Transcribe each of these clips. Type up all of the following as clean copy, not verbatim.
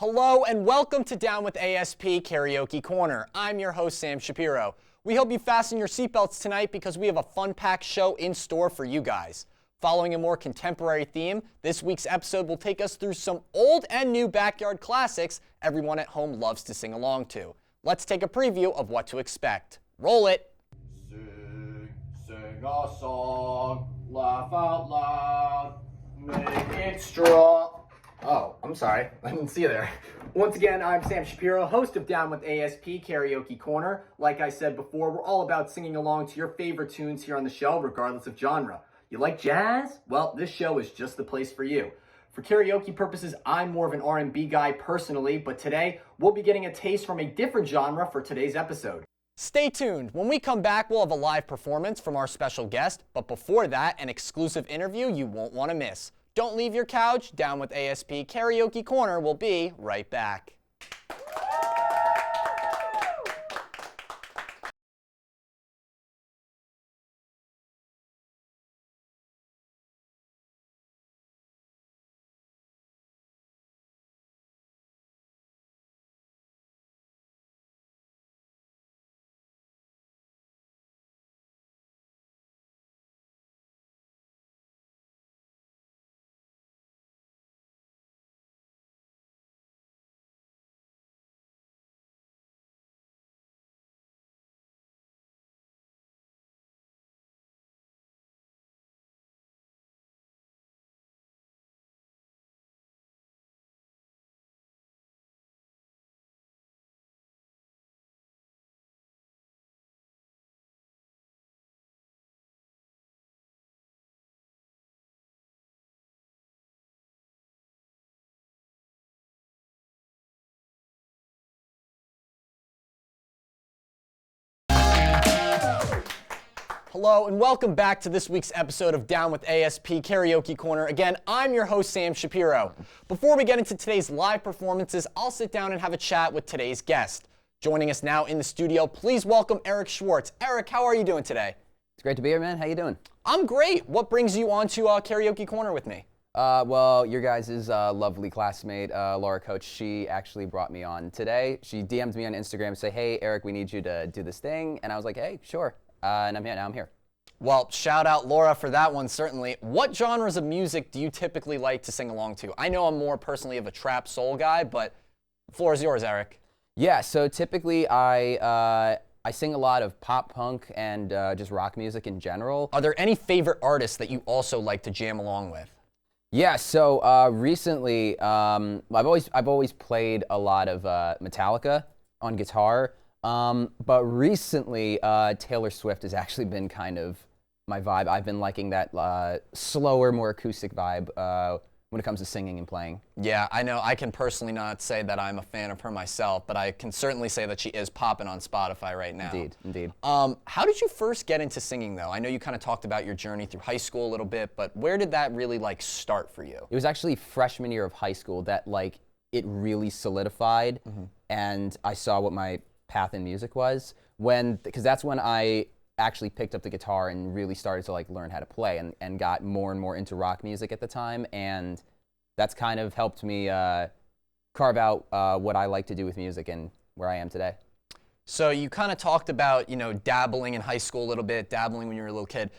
Hello and welcome to Down with ASP Karaoke Corner. I'm your host, Sam Shapiro. We hope you fasten your seatbelts tonight because we have a fun-packed show in store for you guys. Following a more contemporary theme, this week's episode will take us through some old and new backyard classics everyone at home loves to sing along to. Let's take a preview of what to expect. Roll it! Sing a song, laugh out loud, make it strong. Oh, I'm sorry. I didn't see you there. Once again, I'm Sam Shapiro, host of Down with ASP Karaoke Korner. Like I said before, we're all about singing along to your favorite tunes here on the show, regardless of genre. You like jazz? Well, this show is just the place for you. For karaoke purposes, I'm more of an R&B guy personally, but today we'll be getting a taste from a different genre for today's episode. Stay tuned. When we come back, we'll have a live performance from our special guest, but before that, an exclusive interview you won't want to miss. Don't leave your couch. Down with ASP Karaoke Korner will be right back. Hello and welcome back to this week's episode of Down with ASP Karaoke Korner. Again, I'm your host, Sam Shapiro. Before we get into today's live performances, I'll sit down and have a chat with today's guest. Joining us now in the studio, please welcome Eric Schwartz. Eric, how are you doing today? It's great to be here, man. How you doing? I'm great. What brings you onto Karaoke Korner with me? Well, your guys' lovely classmate, Laura Coach, she actually brought me on today. She DM'd me on Instagram and said, hey, Eric, we need you to do this thing. And I was like, hey, sure. And I'm here. Well, shout out Laura for that one, certainly. What genres of music do you typically like to sing along to? I know I'm more personally of a trap soul guy, but the floor is yours, Eric. Yeah, so typically I sing a lot of pop punk and just rock music in general. Are there any favorite artists that you also like to jam along with? Yeah, so recently I've always played a lot of Metallica on guitar, but recently Taylor Swift has actually been kind of my vibe. I've been liking that slower, more acoustic vibe when it comes to singing and playing. Yeah, I know. I can personally not say that I'm a fan of her myself, but I can certainly say that she is popping on Spotify right now. Indeed. How did you first get into singing, though? I know you kind of talked about your journey through high school a little bit, but where did that really start for you? It was actually freshman year of high school that it really solidified, and I saw what my path in music was because that's when I actually picked up the guitar and really started to learn how to play and got more and more into rock music at the time, and that's kind of helped me carve out what I like to do with music and where I am today. So you kind of talked about, dabbling in high school a little bit, dabbling when you were a little kid.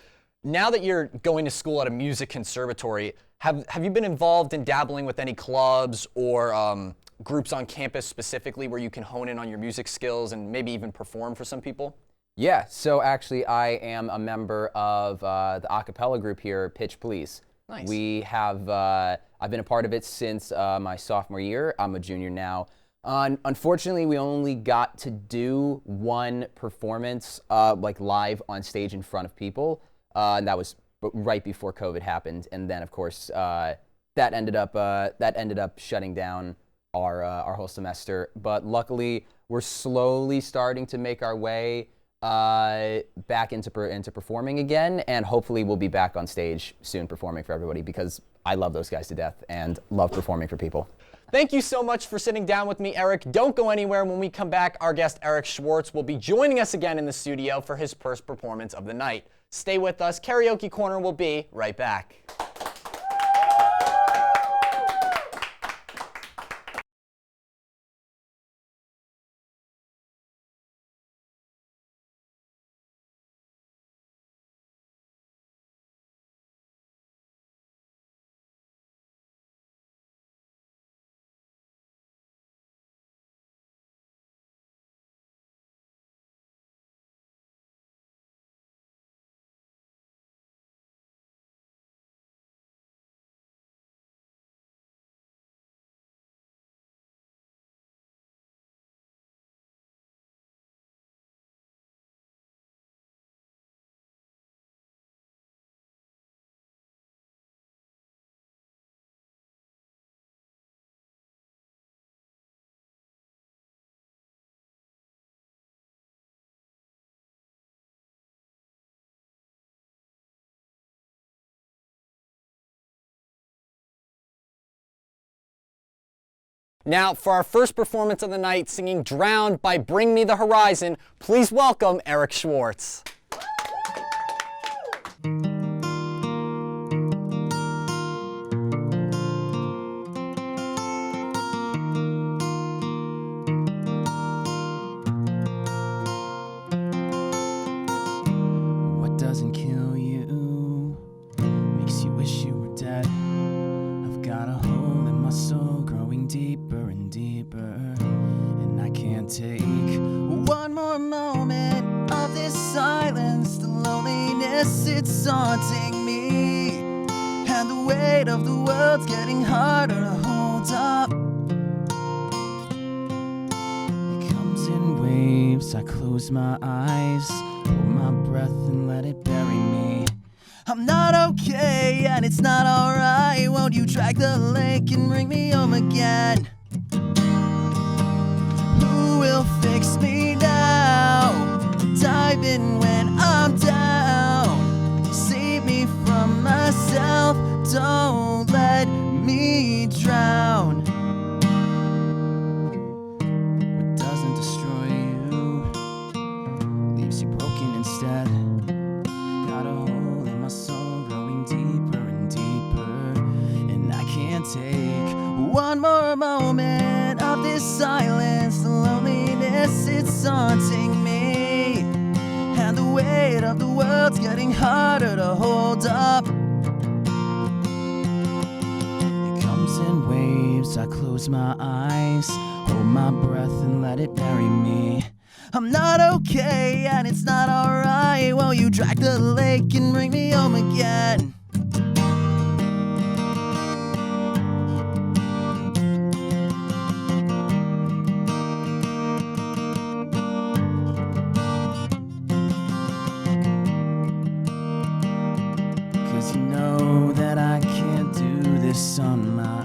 Now that you're going to school at a music conservatory, have you been involved in dabbling with any clubs or groups on campus specifically where you can hone in on your music skills and maybe even perform for some people? Yeah, so actually I am a member of the a cappella group here, Pitch Please. Nice. We have, I've been a part of it since my sophomore year. I'm a junior now. Unfortunately, we only got to do one performance live on stage in front of people, and that was right before COVID happened. And then, of course, that ended up shutting down our whole semester. But luckily, we're slowly starting to make our way back into performing again, and hopefully we'll be back on stage soon performing for everybody because I love those guys to death and love performing for people. Thank you so much for sitting down with me, Eric. Don't go anywhere. When we come back, our guest Eric Schwartz will be joining us again in the studio for his first performance of the night. Stay with us. Karaoke Korner will be right back. Now, for our first performance of the night, singing Drowned by Bring Me the Horizon, please welcome Eric Schwartz. What doesn't kill you makes you wish you were dead. I've got a hole in my soul growing deeper and deeper, and I can't take one more moment of this silence. The loneliness, it's haunting me, and the weight of the world's getting harder to hold up. It comes in waves, I close my eyes, hold my breath and let it bury me. I'm not okay and it's not alright. Won't you drag the lake and bring me home again? Who will fix me now? Dive in when I'm down. Save me from myself. Don't let me drown. What doesn't destroy you leaves you broken instead. Got a hole in my soul growing deeper and deeper, and I can't take one more moment of this silence. The loneliness, it's haunting me, and the weight of the world's getting harder to hold up. It comes in waves, I close my eyes, hold my breath and let it bury me. I'm not okay and it's not alright. Won't you drag the lake and bring me home again? Cause you know that I can't do this on my own.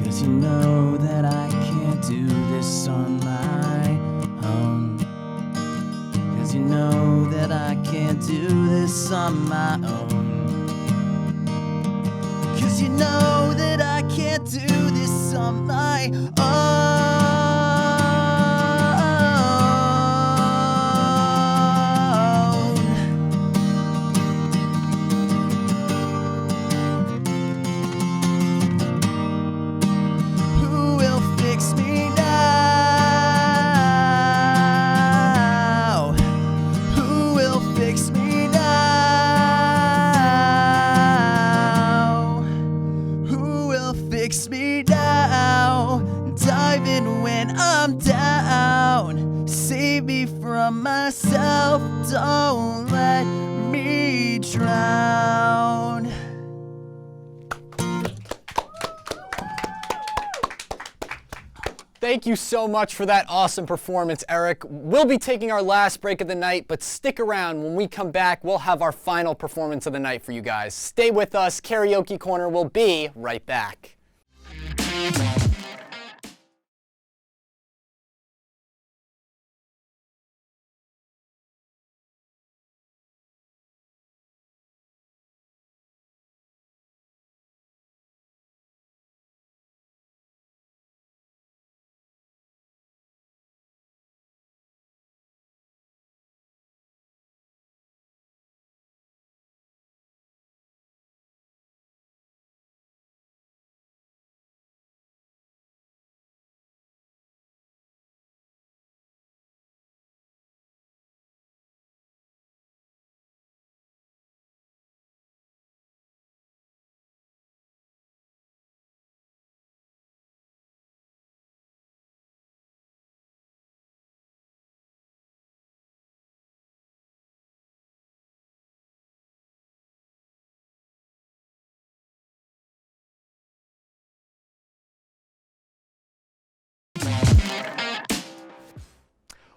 Cause you know that I can't do this on my own. Cause you know that I can't do this on my own. Cause you know that I can't do this on my own. Who will fix me now? Who will fix me now? Who will fix me now? Dive in when I'm down. Save me from myself. Don't let me drown. Thank you so much for that awesome performance, Eric. We'll be taking our last break of the night, but stick around. When we come back, we'll have our final performance of the night for you guys. Stay with us. Karaoke Corner will be right back.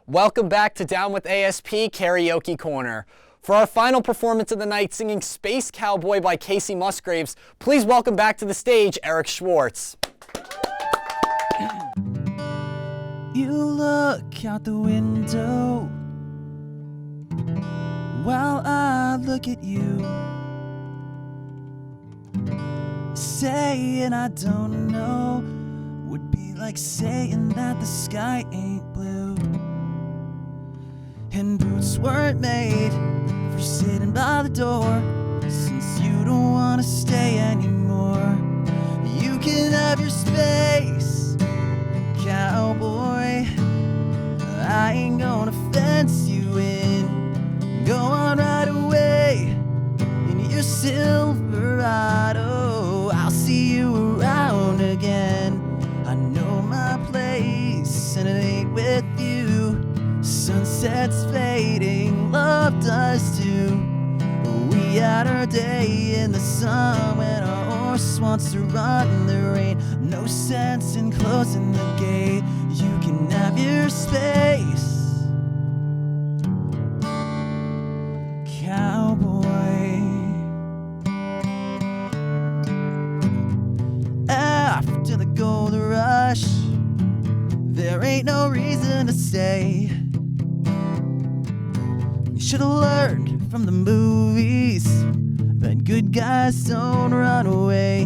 Welcome back to Down with ASP Karaoke Corner. For our final performance of the night, singing Space Cowboy by Casey Musgraves, please welcome back to the stage Eric Schwartz. You look out the window while I look at you. say, and I don't know. Would be like saying that the sky ain't blue. And boots weren't made for sitting by the door. Since you don't wanna stay anymore, you can have your space, cowboy. I ain't gonna fence you in. Go on right away in your Silverado. I'll see you around again. I know my place, and it ain't with you. Sunset's fading, love does too. We had our day in the sun when our horse wants to run. There ain't no sense in closing the gate. You can have your space, cowboy. After the gold rush, there ain't no reason to stay. You should've learned from the movies that good guys don't run away.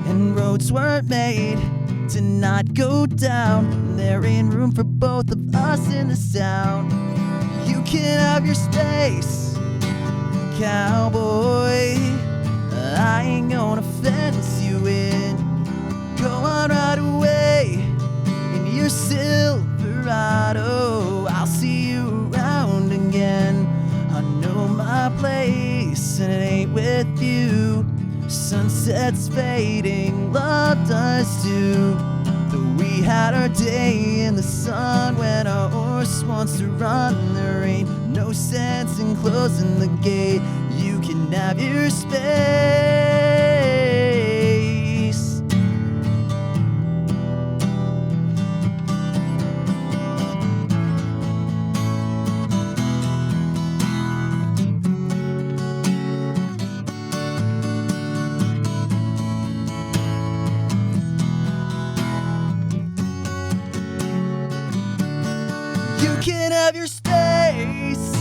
And roads weren't made to not go down. There ain't room for both of us in this town. You can have your space, cowboy. I ain't gonna fence you in. Go on right away in your Silverado. I'll see you around again. I know my place, and it ain't with you. Sunset's fading, love does too. Though we had our day in the sun when our horse wants to run. There ain't no sense in closing the gate. You can have your space. You can have your space,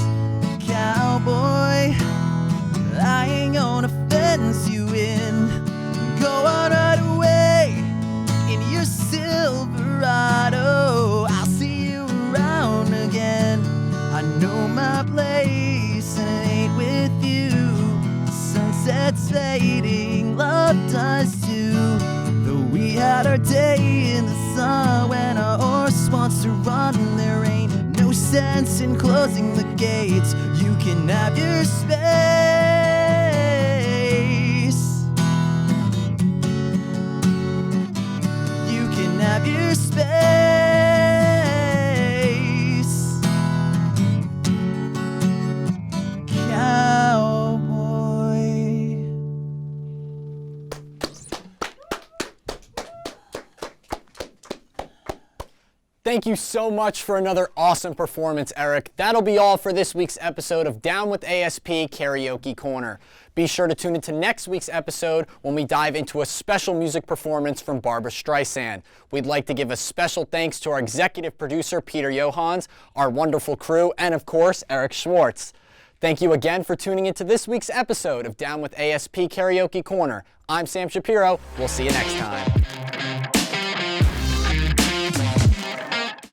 cowboy. I ain't gonna fence you in. Go on right away in your Silverado. I'll see you around again. I know my place, and it ain't with you. Sunset's fading, love does too. Though we had our day in the sun when our horse wants to run. There ain't no sense in closing the gates. You can have your space. You can have your space, cowboy. Thank you so much for another awesome performance, Eric. That'll be all for this week's episode of Down with ASP Karaoke Corner. Be sure to tune into next week's episode when we dive into a special music performance from Barbra Streisand. We'd like to give a special thanks to our executive producer, Peter Johans, our wonderful crew, and of course, Eric Schwartz. Thank you again for tuning into this week's episode of Down with ASP Karaoke Corner. I'm Sam Shapiro. We'll see you next time.